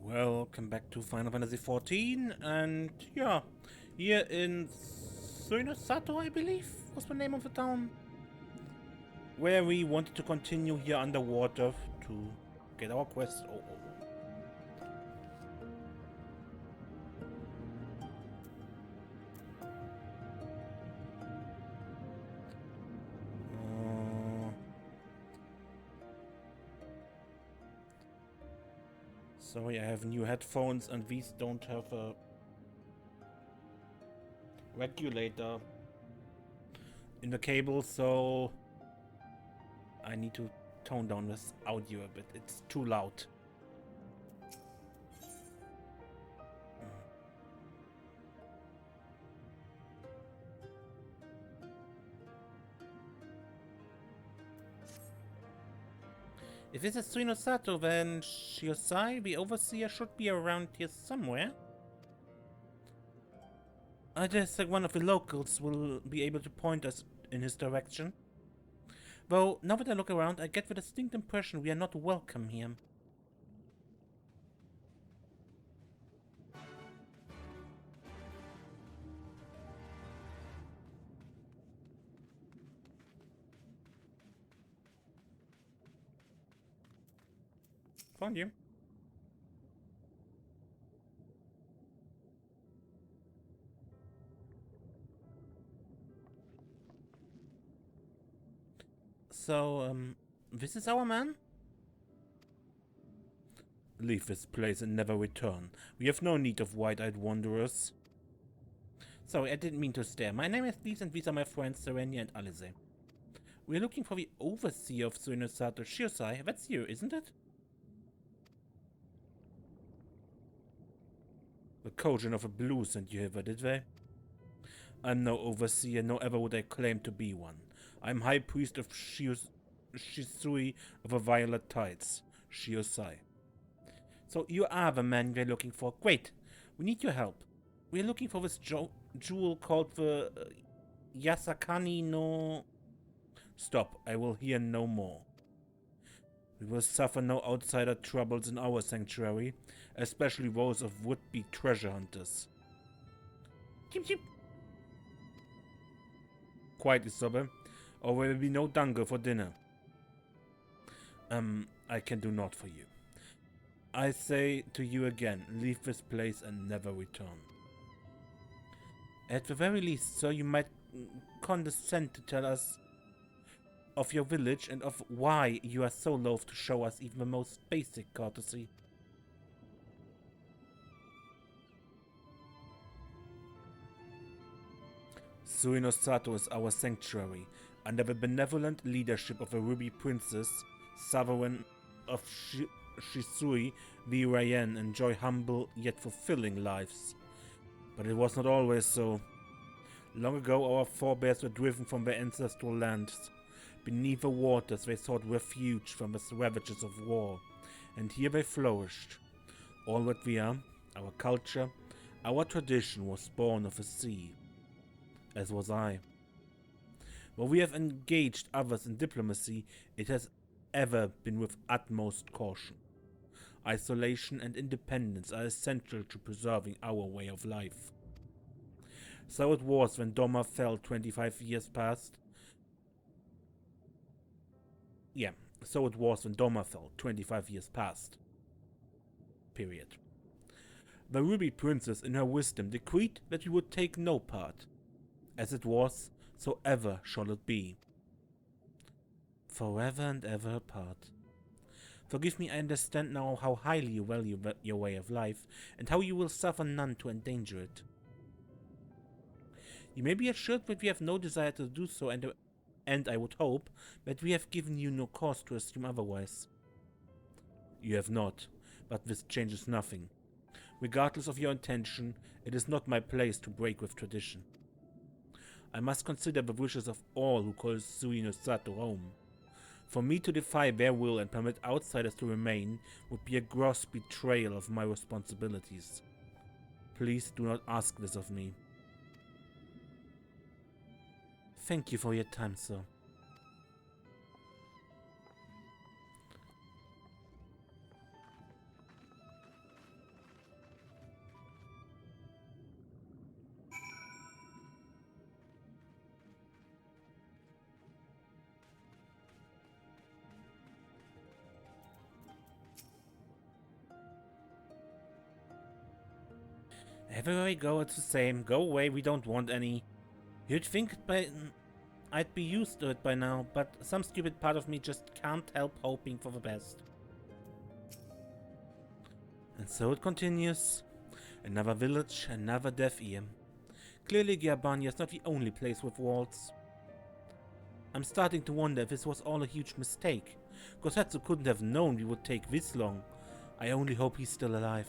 Welcome back to Final Fantasy XIV, and yeah, here in Sui-No-Sato, I believe, was the name of the town, where we wanted to continue here underwater to get our quest. Sorry, I have new headphones and these don't have a regulator in the cable, so I need to tone down this audio a bit. It's too loud. If this is Sui-No-Sato, then Shiosai, the overseer, should be around here somewhere. I guess like one of the locals will be able to point us in his direction. Though, now that I look around, I get the distinct impression we are not welcome here. Found you. So, this is our man? Leave this place and never return. We have no need of wide-eyed wanderers. Sorry, I didn't mean to stare. My name is Lise and these are my friends Serenia and Alize. We're looking for the overseer of Sui-No-Sato, Shiosai. That's you, isn't it? The Kojin of the Blue sent you here, did they? I'm no overseer, nor ever would I claim to be one. I'm High Priest of Shisui of the Violet Tides, Shiosai. So you are the man we're looking for. Great, we need your help. We're looking for this jewel called the Yasakani-no... Stop, I will hear no more. We will suffer no outsider troubles in our sanctuary, especially those of would-be treasure hunters. Chip chip. Quiet, Isobe, or there will be no dango for dinner. I can do naught for you. I say to you again, leave this place and never return. At the very least, sir, you might condescend to tell us of your village and of why you are so loath to show us even the most basic courtesy. Sui-No-Sato is our sanctuary, under the benevolent leadership of the Ruby Princess, sovereign of Shisui. We Ryan enjoy humble yet fulfilling lives. But it was not always so. Long ago our forebears were driven from their ancestral lands. Beneath the waters they sought refuge from the ravages of war, and here they flourished. All that we are, our culture, our tradition, was born of the sea. As was I. While we have engaged others in diplomacy, it has ever been with utmost caution. Isolation and independence are essential to preserving our way of life. So it was when Doma fell 25 years past. So it was when Doma fell 25 years past. Period. The Ruby Princess in her wisdom decreed that we would take no part. As it was, so ever shall it be. Forever and ever apart. Forgive me, I understand now how highly you value your way of life, and how you will suffer none to endanger it. You may be assured that we have no desire to do so, and I would hope that we have given you no cause to assume otherwise. You have not, but this changes nothing. Regardless of your intention, it is not my place to break with tradition. I must consider the wishes of all who call Sui-No-Sato home. For me to defy their will and permit outsiders to remain would be a gross betrayal of my responsibilities. Please do not ask this of me. Thank you for your time, sir. Everywhere I go, it's the same. Go away, we don't want any. You'd think I'd be used to it by now, but some stupid part of me just can't help hoping for the best. And so it continues. Another village, another deaf ear. Clearly Gyabanya is not the only place with walls. I'm starting to wonder if this was all a huge mistake. Gosetsu couldn't have known we would take this long. I only hope he's still alive.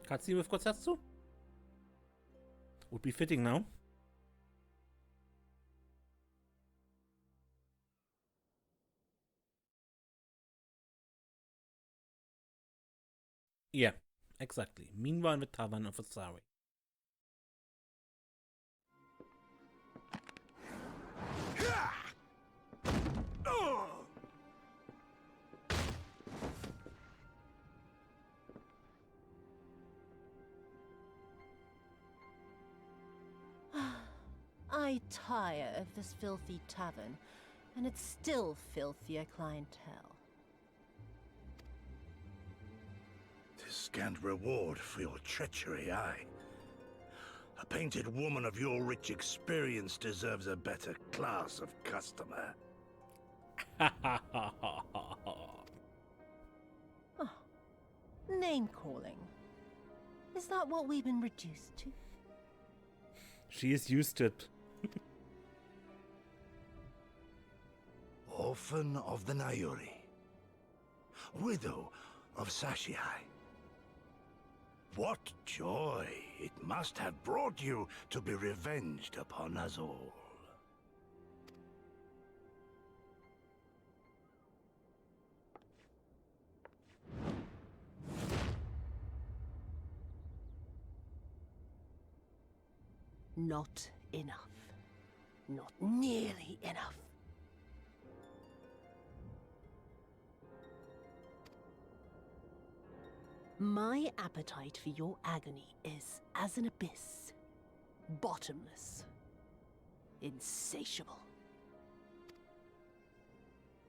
Cutscene with Gosetsu? Would be fitting now. Yeah, exactly. Meanwhile in the tavern of Asari. I tire of this filthy tavern, and its still filthier clientele. Tis scant reward for your treachery, aye. A painted woman of your rich experience deserves a better class of customer. Oh, name-calling. Is that what we've been reduced to? She is used to it. Orphan of the Nayuri. Widow of Sashihai. What joy it must have brought you to be revenged upon us all. Not enough. Not nearly enough. My appetite for your agony is as an abyss. Bottomless. Insatiable.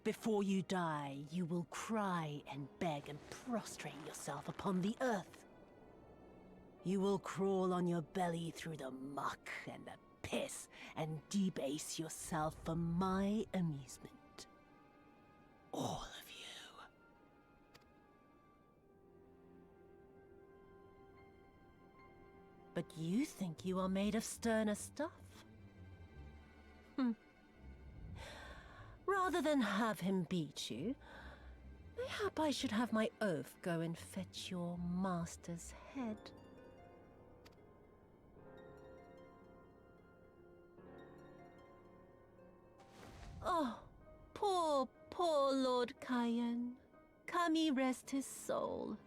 Before you die, you will cry and beg and prostrate yourself upon the earth. You will crawl on your belly through the muck and the piss and debase yourself for my amusement. All of you. But you think you are made of sterner stuff? Rather than have him beat you, mayhap I should have my oaf go and fetch your master's head. Oh, poor Lord Kaien. Kami rest his soul.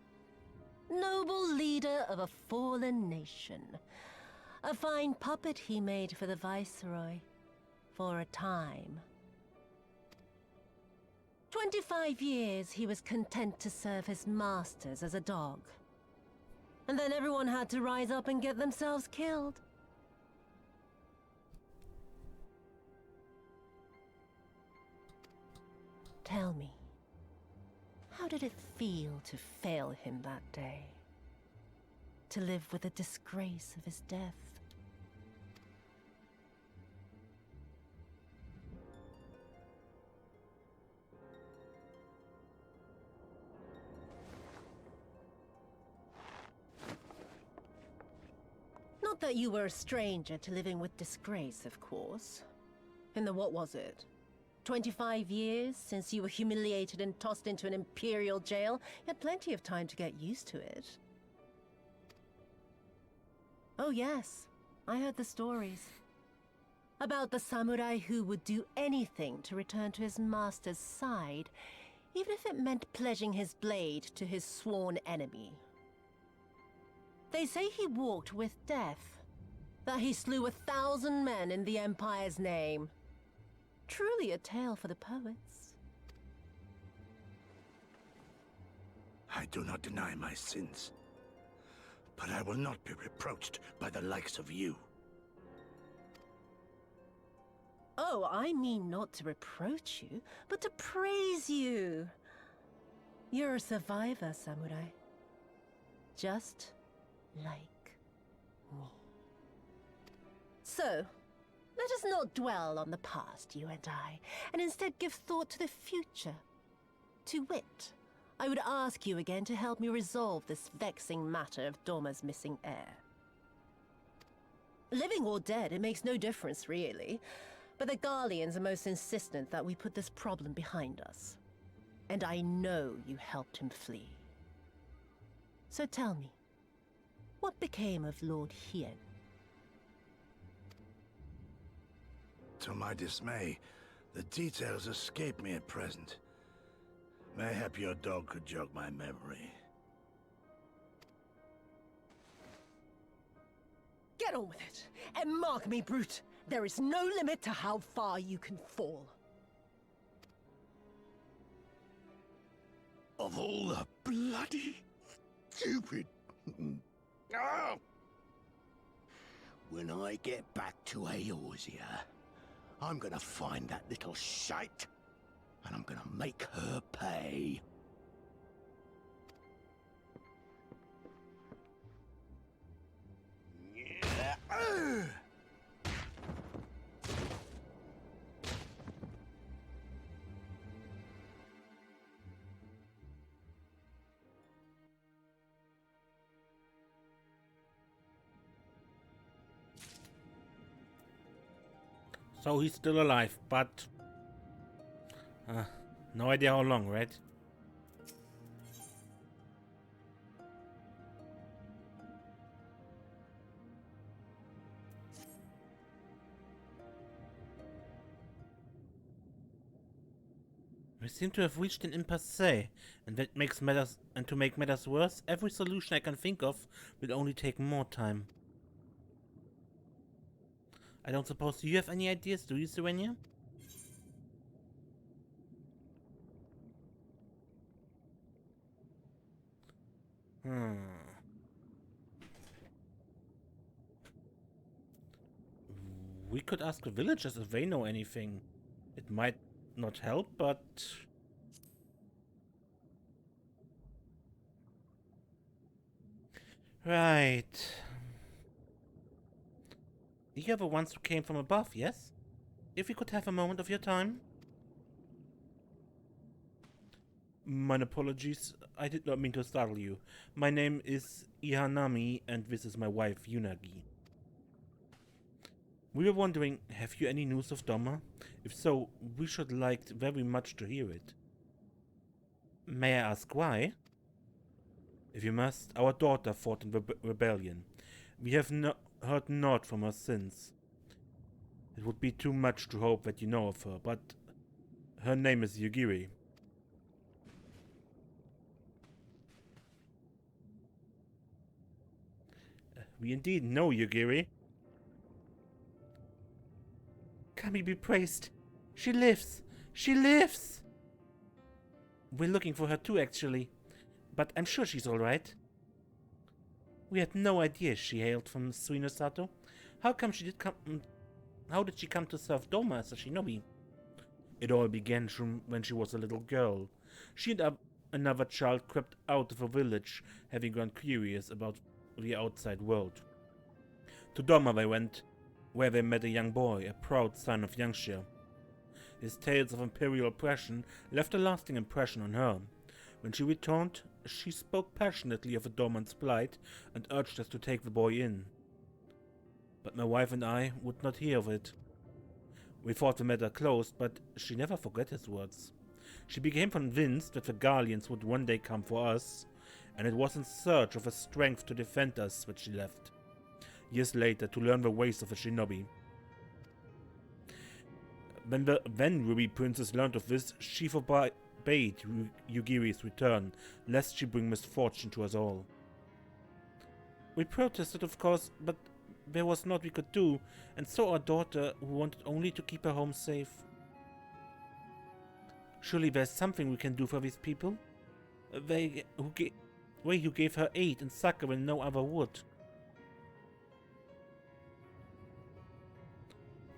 Noble leader of a fallen nation. A fine puppet he made for the Viceroy. For a time. 25 years he was content to serve his masters as a dog. And then everyone had to rise up and get themselves killed. Tell me, how did it feel to fail him that day? To live with the disgrace of his death? Not that you were a stranger to living with disgrace, of course. In the what was it? 25 years since you were humiliated and tossed into an imperial jail, you had plenty of time to get used to it. Oh yes, I heard the stories. About the samurai who would do anything to return to his master's side, even if it meant pledging his blade to his sworn enemy. They say he walked with death, that he slew 1,000 men in the Empire's name. Truly a tale for the poets. I do not deny my sins. but I will not be reproached by the likes of you. Oh, I mean not to reproach you, but to praise you. You're a survivor, samurai. Just like me. So, let us not dwell on the past, you and I, and instead give thought to the future. To wit, I would ask you again to help me resolve this vexing matter of Doma's missing heir. Living or dead, it makes no difference, really. But the Garleans are most insistent that we put this problem behind us. And I know you helped him flee. So tell me, what became of Lord Hien? To my dismay, the details escape me at present. Mayhap your dog could jog my memory. Get on with it, and mark me, brute. There is no limit to how far you can fall. Of all the bloody stupid... Ah! When I get back to Eorzea, I'm gonna find that little shite, and I'm gonna make her pay. So he's still alive, but no idea how long, right? We seem to have reached an impasse, and that makes matters. And to make matters worse, every solution I can think of will only take more time. I don't suppose you have any ideas, do you, Serenia? We could ask the villagers if they know anything. It might not help, but... Right. You are the ones who came from above, yes? If we could have a moment of your time? Mine apologies. I did not mean to startle you. My name is Ihanami, and this is my wife, Yunagi. We were wondering, have you any news of Doma? If so, we should like very much to hear it. May I ask why? If you must, our daughter fought in the rebellion. We have heard naught from her since. It would be too much to hope that you know of her, but her name is Yugiri. We indeed know Yugiri. Kami be praised. She lives! She lives! We're looking for her too, actually. But I'm sure she's alright. We had no idea she hailed from Sui-No-Sato. How did she come to serve Doma as a shinobi? It all began when she was a little girl. She and another child crept out of a village, having gone curious about the outside world. To Doma they went, where they met a young boy, a proud son of Yangxia. His tales of imperial oppression left a lasting impression on her. When she returned, she spoke passionately of the Doman's plight and urged us to take the boy in. But my wife and I would not hear of it. We thought the matter closed, but she never forgot his words. She became convinced that the Garleans would one day come for us, and it was in search of a strength to defend us that she left. Years later, to learn the ways of a shinobi. When the then Ruby Princess learned of this, she forbade Yugiri's return, lest she bring misfortune to us all. We protested, of course, but there was naught we could do, and so our daughter, who wanted only to keep her home safe. Surely there's something we can do for these people? They way you gave her aid and succor when no other would.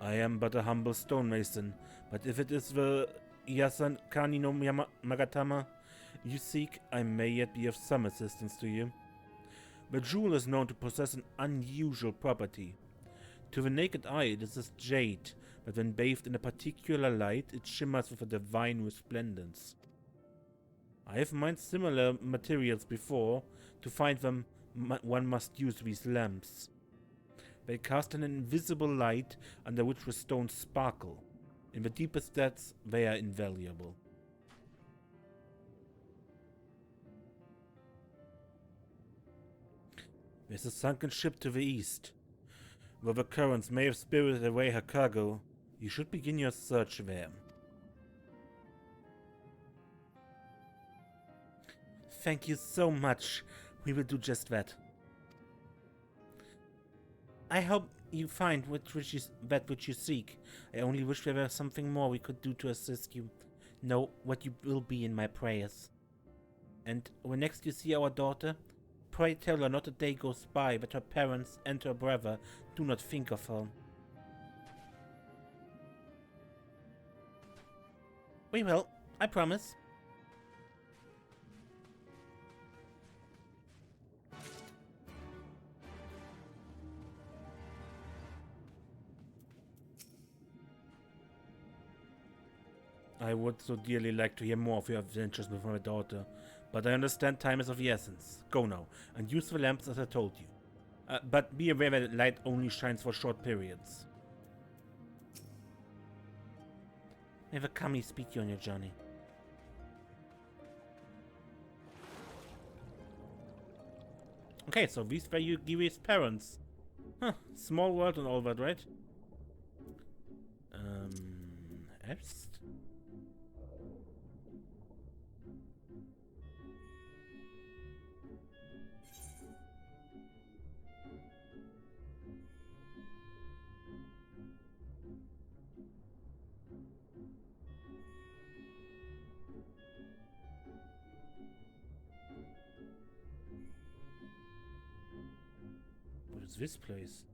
I am but a humble stonemason, but if it is the Yasakani-no-Magatama you seek, I may yet be of some assistance to you. The jewel is known to possess an unusual property. To the naked eye it is as jade, but when bathed in a particular light it shimmers with a divine resplendence. I have mined similar materials before. To find them, one must use these lamps. They cast an invisible light under which the stones sparkle. In the deepest depths, they are invaluable. There's a sunken ship to the east. Though the currents may have spirited away her cargo, you should begin your search there. Thank you so much. We will do just that. I hope you find that which you seek. I only wish there were something more we could do to assist you. Know what you will be in my prayers. And when next you see our daughter, pray tell her not a day goes by that her parents and her brother do not think of her. We will, I promise. I would so dearly like to hear more of your adventures with my daughter, but I understand time is of the essence. Go now, and use the lamps as I told you. But be aware that light only shines for short periods. May the kami speed you on your journey. Okay, so these were Yugiri's parents. Huh, small world and all that, right? Est? What is this place?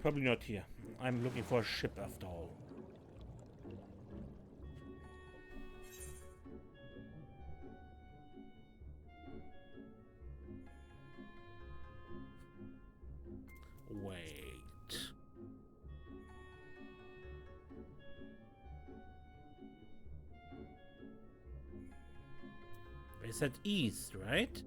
Probably not here. I'm looking for a ship after all. Wait. They said east, right?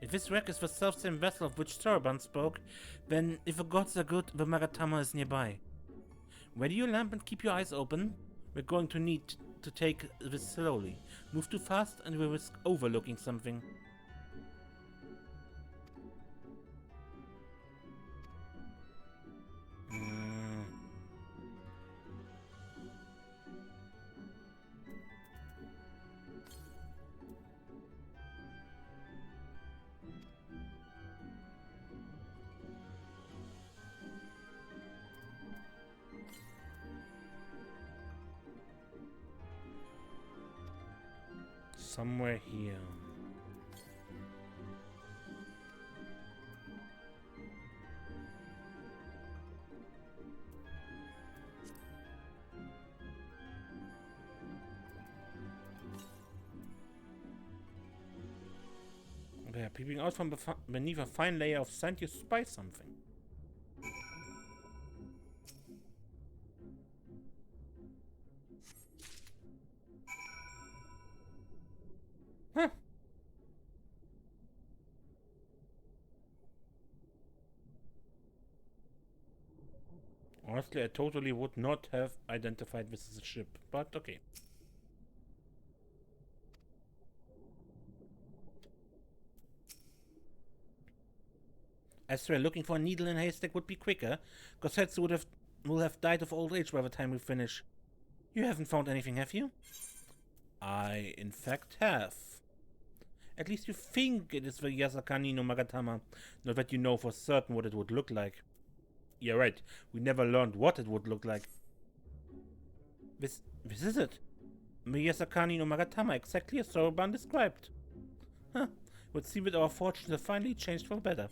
If this wreck is the self-same vessel of which Soroban spoke, then if the gods are good, the Magatama is nearby. Ready your lamp and keep your eyes open. We're going to need to take this slowly. Move too fast and we'll risk overlooking something. Somewhere here. There, peeping out from beneath a fine layer of sand, you spy something. Huh. Honestly, I totally would not have identified this as a ship, but okay. I swear, looking for a needle in a haystack would be quicker. Gosetsu will have died of old age by the time we finish. You haven't found anything, have you? I, in fact, have. At least you think it is the Yasakani-no-Magatama, not that you know for certain what it would look like. Yeah, right. We never learned what it would look like. This is it. The Yasakani-no-Magatama, exactly as Soroban described. Huh. Would seem that our fortunes have finally changed for the better.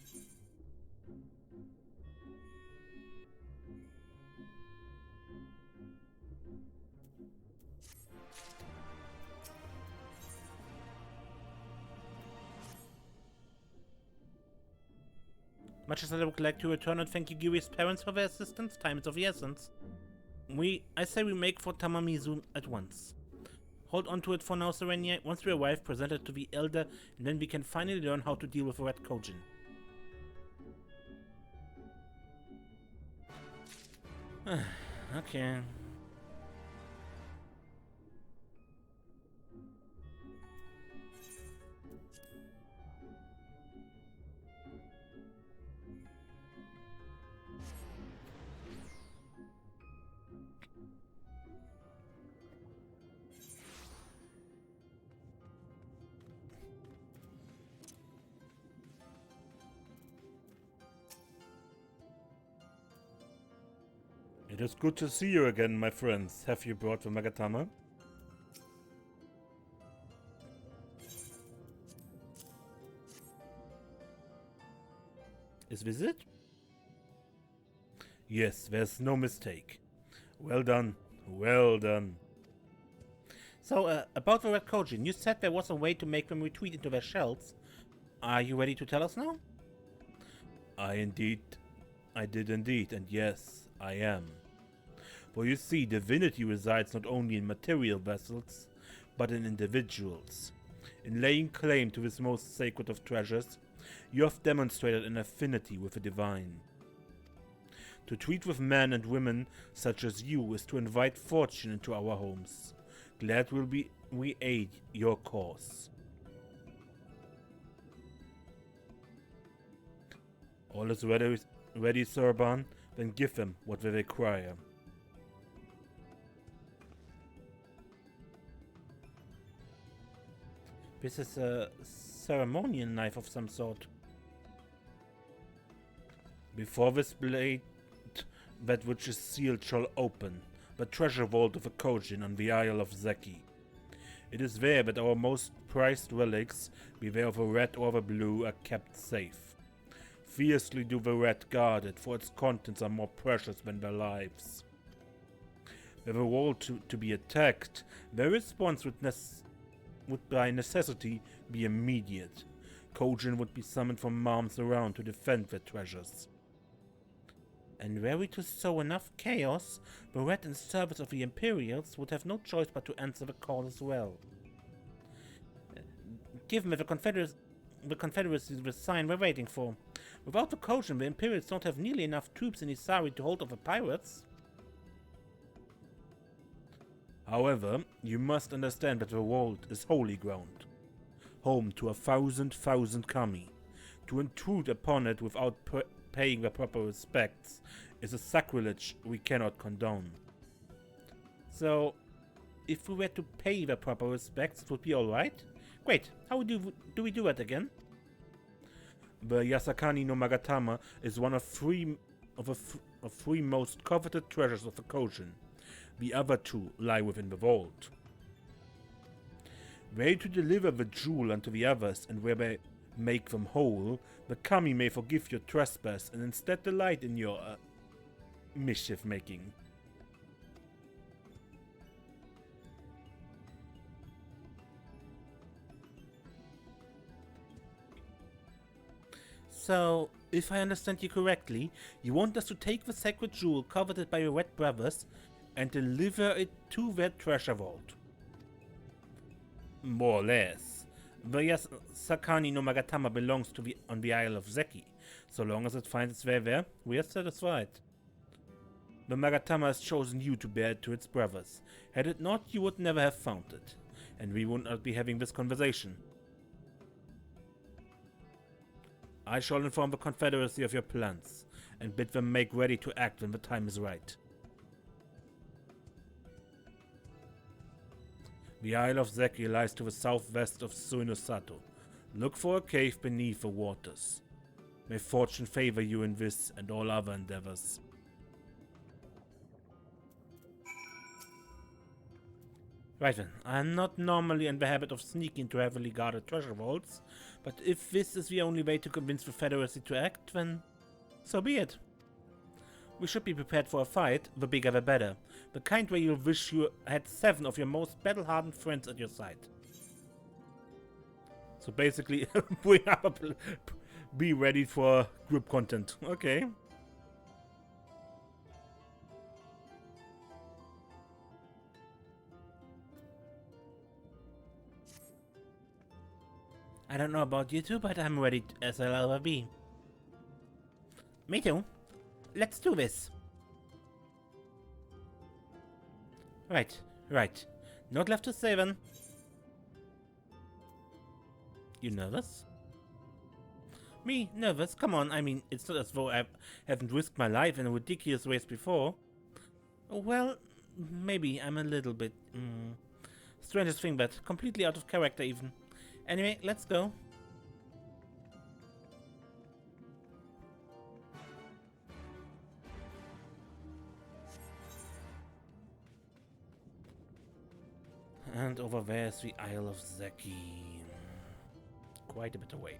Much as I would like to return and thank Yugiri's parents for their assistance, time is of the essence. I say we make for Tamamizu at once. Hold on to it for now, Serenia. Once we arrive, present it to the Elder, and then we can finally learn how to deal with the Red Kojin. Okay. It is good to see you again, my friends. Have you brought the Magatama? Is this it? Yes, there's no mistake. Well done. Well done. So, about the Red Kojin, you said there was a way to make them retreat into their shells. Are you ready to tell us now? I did indeed, and yes, I am. For you see, divinity resides not only in material vessels, but in individuals. In laying claim to this most sacred of treasures, you have demonstrated an affinity with the divine. To treat with men and women such as you is to invite fortune into our homes. Glad we aid your cause. All is ready, Soroban? Then give them what they require. This is a ceremonial knife of some sort. Before this blade, that which is sealed shall open, the treasure vault of a Kojin on the Isle of Zeki. It is there that our most prized relics, be they of a red or the blue, are kept safe. Fiercely do the red guard it, for its contents are more precious than their lives. Were the vault to be attacked, their response would by necessity be immediate. Kojin would be summoned from arms around to defend their treasures. And were we to sow enough chaos, the Red in service of the Imperials would have no choice but to answer the call as well. Give me the Confederacy the sign we're waiting for. Without the Kojin, the Imperials don't have nearly enough troops in Isari to hold off the pirates. However, you must understand that the world is holy ground, home to 1,000 kami. To intrude upon it without paying the proper respects is a sacrilege we cannot condone. So, if we were to pay the proper respects, it would be alright? Great, how do we do it again? The Yasakani-no-Magatama is one of three most coveted treasures of the Kojin. The other two lie within the vault. Were you to deliver the jewel unto the others, and where they make them whole, the kami may forgive your trespass and instead delight in your mischief-making. So, if I understand you correctly, you want us to take the sacred jewel coveted by your Red Brothers and deliver it to their treasure vault. More or less. The Yasakani-no-Magatama belongs to on the Isle of Zeki. So long as it finds its way there, we are satisfied. The Magatama has chosen you to bear it to its brothers. Had it not, you would never have found it. And we would not be having this conversation. I shall inform the Confederacy of your plans, and bid them make ready to act when the time is right. The Isle of Zeki lies to the southwest of Sui-No-Sato. Look for a cave beneath the waters. May fortune favor you in this and all other endeavors. Right then, I am not normally in the habit of sneaking into heavily guarded treasure vaults, but if this is the only way to convince the Confederacy to act, then so be it. We should be prepared for a fight, the bigger the better. The kind where you'll wish you had 7 of your most battle-hardened friends at your side. So basically, be ready for group content. Okay. I don't know about you two, but I'm ready as I'll ever be. Me too. Let's do this. Right. Not left to say then. You nervous? Me? Nervous? Come on, I mean, it's not as though I haven't risked my life in a ridiculous ways before. Well, maybe I'm a little bit... strangest thing, but completely out of character even. Anyway, let's go. And over there's the Isle of Zeki. Quite a bit away.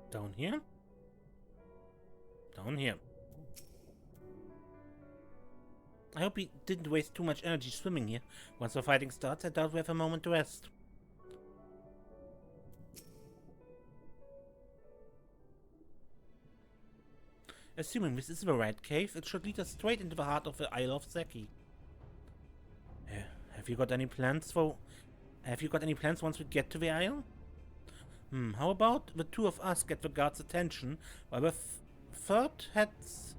Down here? Down here. I hope we didn't waste too much energy swimming here. Once the fighting starts, I doubt we have a moment to rest. Assuming this is the right cave, it should lead us straight into the heart of the Isle of Zeki. Have you got any plans once we get to the isle? How about the 2 of us get the guards' attention, while the third heads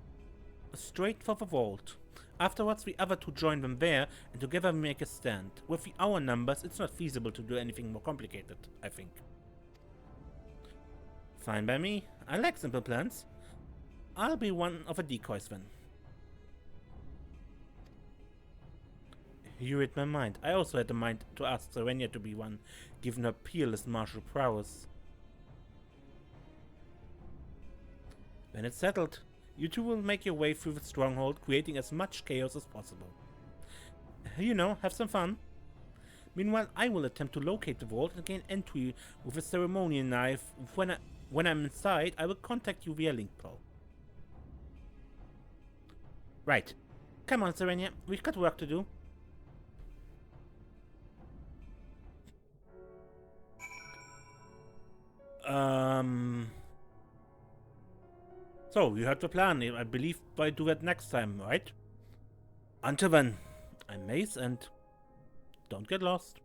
straight for the vault. Afterwards, the other 2 join them there, and together we make a stand. With our numbers, it's not feasible to do anything more complicated, I think. Fine by me. I like simple plans. I'll be one of the decoys then. You read my mind. I also had the mind to ask Serenia to be one, given her peerless martial prowess. When it's settled, you two will make your way through the stronghold, creating as much chaos as possible. You know, have some fun. Meanwhile, I will attempt to locate the vault and gain entry with a ceremonial knife. When I'm inside, I will contact you via link pro. Right. Come on, Serenia. We've got work to do. So, you heard the plan. I believe I do that next time, right? Until then, I'm Mace and don't get lost.